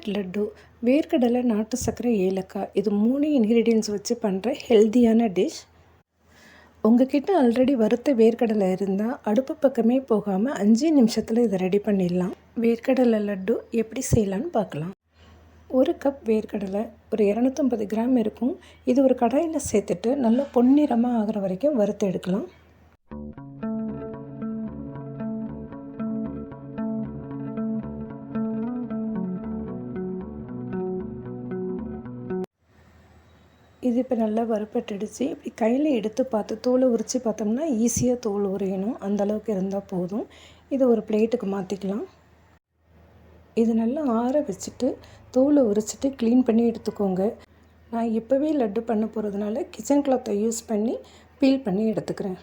Millet laddu, வேர்க்கடலை, நாட்டு சர்க்கரை, ஏலக்காய் இது 3 இன்க்ரீடியன்ட்ஸ் வச்சு பண்ணுற ஹெல்த்தியான டிஷ். உங்ககிட்ட ஆல்ரெடி வறுத்த வேர்க்கடலை இருந்தால் அடுப்பு பக்கமே போகாமல் 5 நிமிஷத்தில் இதை ரெடி பண்ணிடலாம். வேர்க்கடலை லட்டு எப்படி செய்யலான்னு பார்க்கலாம். 1 கப் வேர்க்கடலை ஒரு 250 கிராம் இருக்கும். இது ஒரு கடாயில் சேர்த்துட்டு நல்லா பொன்னிறமாக ஆகிற வரைக்கும் வறுத்து எடுக்கலாம். இது இப்போ நல்லா வறுப்பட்டுடுச்சு. இப்படி கையில் எடுத்து பார்த்து தோலை உரித்து பார்த்தோம்னா ஈஸியாக தோல் உரியணும், அந்தளவுக்கு இருந்தால் போதும். இதை ஒரு பிளேட்டுக்கு மாற்றிக்கலாம். இது நல்லா ஆற வச்சுட்டு தோலை உரிச்சிட்டு க்ளீன் பண்ணி எடுத்துக்கோங்க. நான் இப்போவே லட்டு பண்ண போகிறதுனால கிச்சன் கிளாத்தை யூஸ் பண்ணி பீல் பண்ணி எடுத்துக்கிறேன்.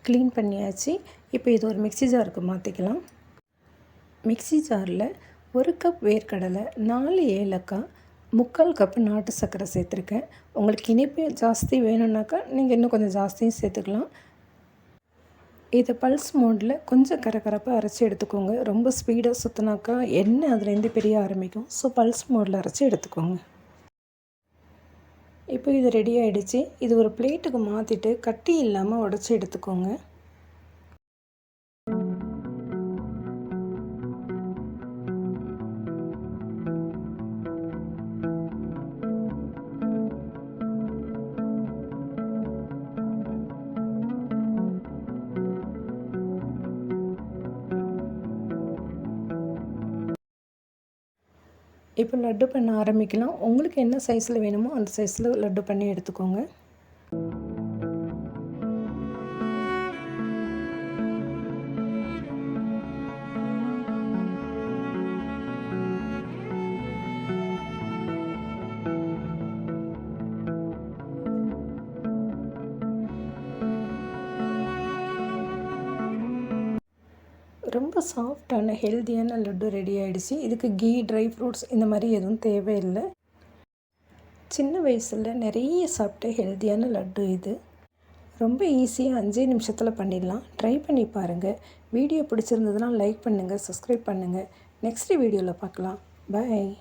க்ளீன் பண்ணியாச்சு. இப்போ இது ஒரு மிக்ஸி ஜாருக்கு மாற்றிக்கலாம். மிக்ஸி ஜாரில் 1 கப் வேர்க்கடலை, 4 ஏலக்காய், 3/4 கப்பு நாட்டு சர்க்கரை சேர்த்துருக்கேன். உங்களுக்கு இனிப்பு ஜாஸ்தி வேணும்னாக்கா நீங்கள் இன்னும் கொஞ்சம் ஜாஸ்தியும் சேர்த்துக்கலாம். இதை பல்ஸ் மோடில் கொஞ்சம் கரகரப்பாக அரைச்சி எடுத்துக்கோங்க. ரொம்ப ஸ்பீடாக சுற்றினாக்கா எண்ணெய் அதுலேருந்து பிரிய ஆரம்பிக்கும். ஸோ பல்ஸ் மோடில் அரைச்சி எடுத்துக்கோங்க. இப்போ இது ரெடி ஆகிடுச்சு. இது ஒரு பிளேட்டுக்கு மாற்றிட்டு கட்டி இல்லாமல் உடச்சி எடுத்துக்கோங்க. இப்போ லட்டு பண்ண ஆரம்பிக்கலாம். உங்களுக்கு என்ன சைஸில் வேணுமோ அந்த சைஸில் லட்டு பண்ணி எடுத்துக்கோங்க. ரொம்ப சாஃப்டான ஹெல்த்தியான லட்டு ரெடி ஆகிடுச்சு. இதுக்கு கீ, ட்ரை ஃப்ரூட்ஸ் இந்த மாதிரி எதுவும் தேவையில்லை. சின்ன வயசில் நிறைய சாப்பிட்ட ஹெல்த்தியான லட்டு இது. ரொம்ப ஈஸியாக 5 நிமிஷத்தில் பண்ணிடலாம். ட்ரை பண்ணி பாருங்கள். வீடியோ பிடிச்சிருந்ததுன்னா லைக் பண்ணுங்கள், சப்ஸ்கிரைப் பண்ணுங்கள். நெக்ஸ்ட் வீடியோவில் பார்க்கலாம். பாய்.